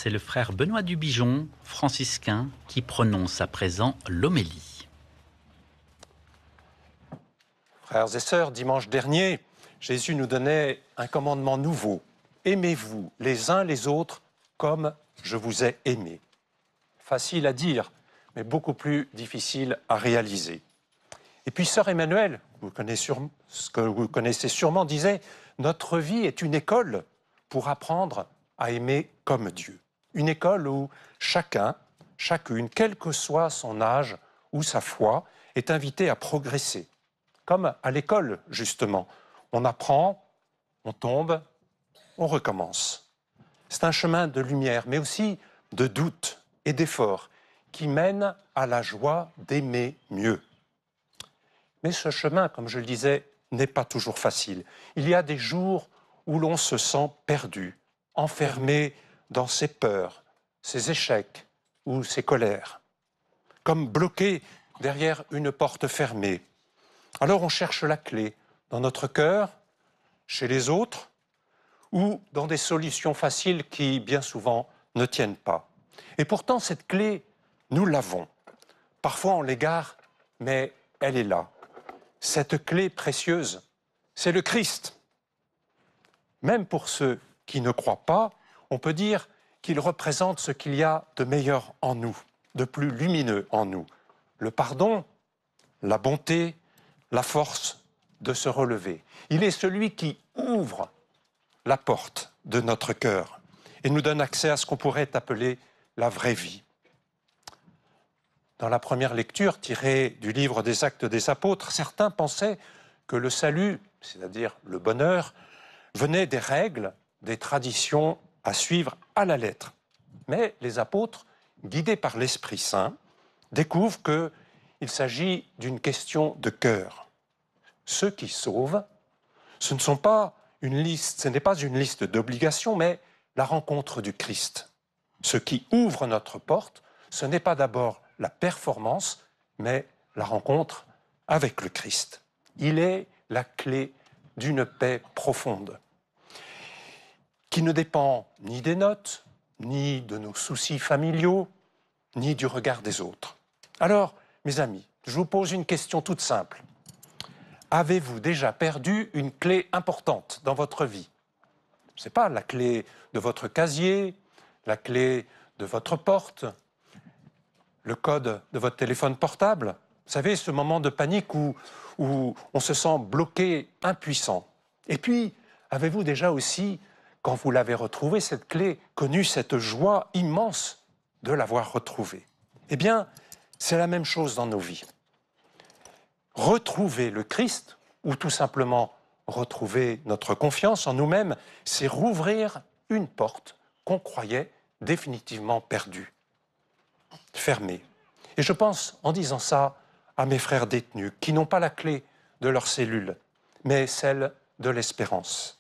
C'est le frère Benoît Dubigeon, franciscain, qui prononce à présent l'homélie. Frères et sœurs, dimanche dernier, Jésus nous donnait un commandement nouveau. Aimez-vous les uns les autres comme je vous ai aimés. Facile à dire, mais beaucoup plus difficile à réaliser. Et puis sœur Emmanuelle, ce que vous connaissez sûrement, disait « Notre vie est une école pour apprendre à aimer comme Dieu. » Une école où chacun, chacune, quel que soit son âge ou sa foi, est invité à progresser. Comme à l'école, justement. On apprend, on tombe, on recommence. C'est un chemin de lumière, mais aussi de doute et d'effort qui mène à la joie d'aimer mieux. Mais ce chemin, comme je le disais, n'est pas toujours facile. Il y a des jours où l'on se sent perdu, enfermé dans ses peurs, ses échecs ou ses colères, comme bloqué derrière une porte fermée. Alors on cherche la clé dans notre cœur, chez les autres, ou dans des solutions faciles qui, bien souvent, ne tiennent pas. Et pourtant, cette clé, nous l'avons. Parfois, on l'égare, mais elle est là. Cette clé précieuse, c'est le Christ. Même pour ceux qui ne croient pas, on peut dire qu'il représente ce qu'il y a de meilleur en nous, de plus lumineux en nous. Le pardon, la bonté, la force de se relever. Il est celui qui ouvre la porte de notre cœur et nous donne accès à ce qu'on pourrait appeler la vraie vie. Dans la première lecture tirée du livre des Actes des Apôtres, certains pensaient que le salut, c'est-à-dire le bonheur, venait des règles, des traditions à suivre à la lettre. Mais les apôtres, guidés par l'Esprit Saint, découvrent qu'il s'agit d'une question de cœur. Ceux qui sauvent, ce n'est pas une liste d'obligations, mais la rencontre du Christ. Ce qui ouvre notre porte, ce n'est pas d'abord la performance, mais la rencontre avec le Christ. Il est la clé d'une paix profonde, qui ne dépend ni des notes, ni de nos soucis familiaux, ni du regard des autres. Alors, mes amis, je vous pose une question toute simple. Avez-vous déjà perdu une clé importante dans votre vie? Ce n'est pas la clé de votre casier, la clé de votre porte, le code de votre téléphone portable. Vous savez, ce moment de panique où on se sent bloqué, impuissant. Et puis, avez-vous déjà aussi, quand vous l'avez retrouvée, cette clé, connu cette joie immense de l'avoir retrouvée? Eh bien, c'est la même chose dans nos vies. Retrouver le Christ, ou tout simplement retrouver notre confiance en nous-mêmes, c'est rouvrir une porte qu'on croyait définitivement perdue, fermée. Et je pense, en disant ça, à mes frères détenus, qui n'ont pas la clé de leur cellule, mais celle de l'espérance.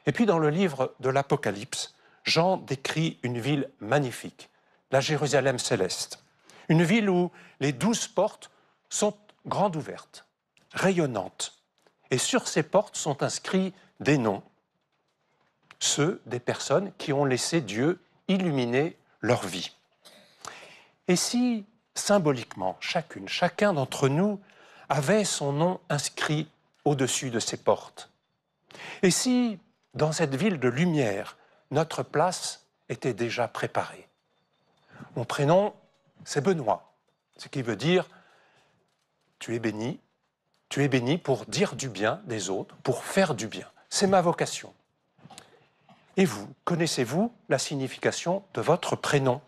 Et puis dans le livre de l'Apocalypse, Jean décrit une ville magnifique, la Jérusalem céleste. Une ville où les 12 portes sont grandes ouvertes, rayonnantes. Et sur ces portes sont inscrits des noms, ceux des personnes qui ont laissé Dieu illuminer leur vie. Et si, symboliquement, chacun d'entre nous avait son nom inscrit au-dessus de ces portes? Et si, dans cette ville de lumière, notre place était déjà préparée? Mon prénom, c'est Benoît, ce qui veut dire « tu es béni pour dire du bien des autres, pour faire du bien. C'est ma vocation. » Et vous, connaissez-vous la signification de votre prénom?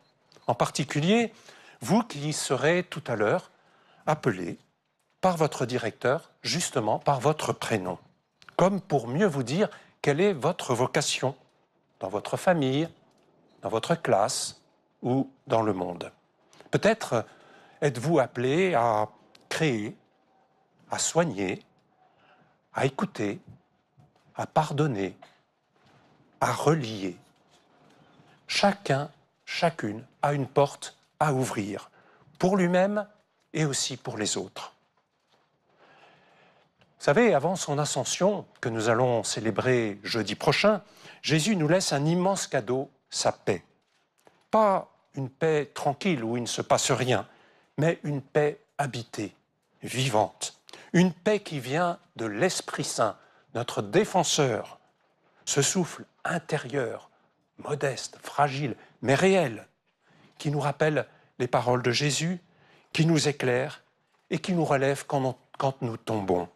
En particulier, vous qui serez tout à l'heure appelé par votre directeur, justement par votre prénom, comme pour mieux vous dire quelle est votre vocation dans votre famille, dans votre classe ou dans le monde. Peut-être êtes-vous appelé à créer, à soigner, à écouter, à pardonner, à relier. Chacun, chacune a une porte à ouvrir, pour lui-même et aussi pour les autres. Vous savez, avant son ascension, que nous allons célébrer jeudi prochain, Jésus nous laisse un immense cadeau sa paix. Pas une paix tranquille où il ne se passe rien, mais une paix habitée, vivante. Une paix qui vient de l'Esprit Saint, notre défenseur. Ce souffle intérieur, modeste, fragile, mais réel, qui nous rappelle les paroles de Jésus, qui nous éclaire et qui nous relève quand nous tombons.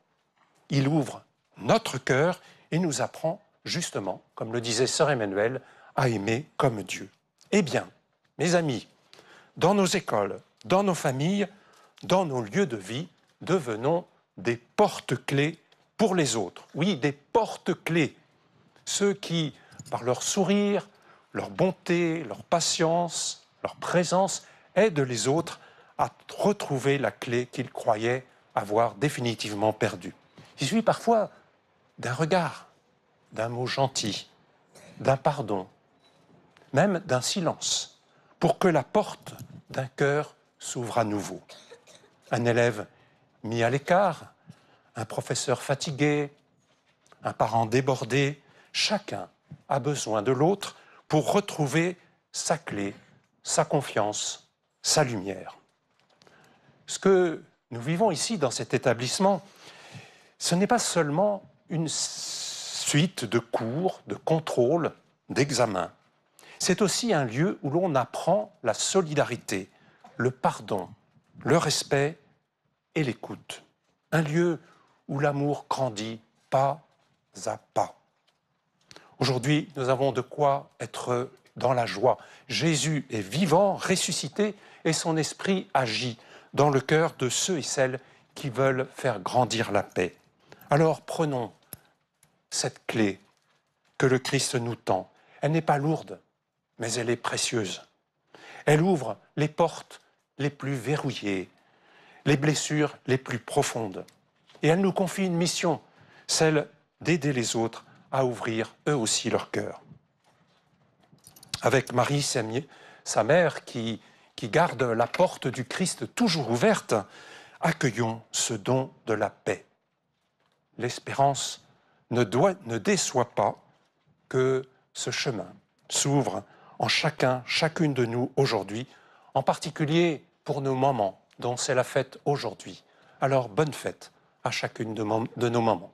Il ouvre notre cœur et nous apprend justement, comme le disait sœur Emmanuelle, à aimer comme Dieu. Eh bien, mes amis, dans nos écoles, dans nos familles, dans nos lieux de vie, devenons des porte-clés pour les autres. Oui, des porte-clés. Ceux qui, par leur sourire, leur bonté, leur patience, leur présence, aident les autres à retrouver la clé qu'ils croyaient avoir définitivement perdue. Il suffit parfois d'un regard, d'un mot gentil, d'un pardon, même d'un silence, pour que la porte d'un cœur s'ouvre à nouveau. Un élève mis à l'écart, un professeur fatigué, un parent débordé, chacun a besoin de l'autre pour retrouver sa clé, sa confiance, sa lumière. Ce que nous vivons ici dans cet établissement, ce n'est pas seulement une suite de cours, de contrôles, d'examens. C'est aussi un lieu où l'on apprend la solidarité, le pardon, le respect et l'écoute. Un lieu où l'amour grandit pas à pas. Aujourd'hui, nous avons de quoi être dans la joie. Jésus est vivant, ressuscité, et son esprit agit dans le cœur de ceux et celles qui veulent faire grandir la paix. Alors prenons cette clé que le Christ nous tend. Elle n'est pas lourde, mais elle est précieuse. Elle ouvre les portes les plus verrouillées, les blessures les plus profondes. Et elle nous confie une mission, celle d'aider les autres à ouvrir eux aussi leur cœur. Avec Marie, sa mère, qui garde la porte du Christ toujours ouverte, accueillons ce don de la paix. L'espérance ne déçoit pas que ce chemin s'ouvre en chacune de nous aujourd'hui, en particulier pour nos mamans, dont c'est la fête aujourd'hui. Alors bonne fête à chacune de nos mamans.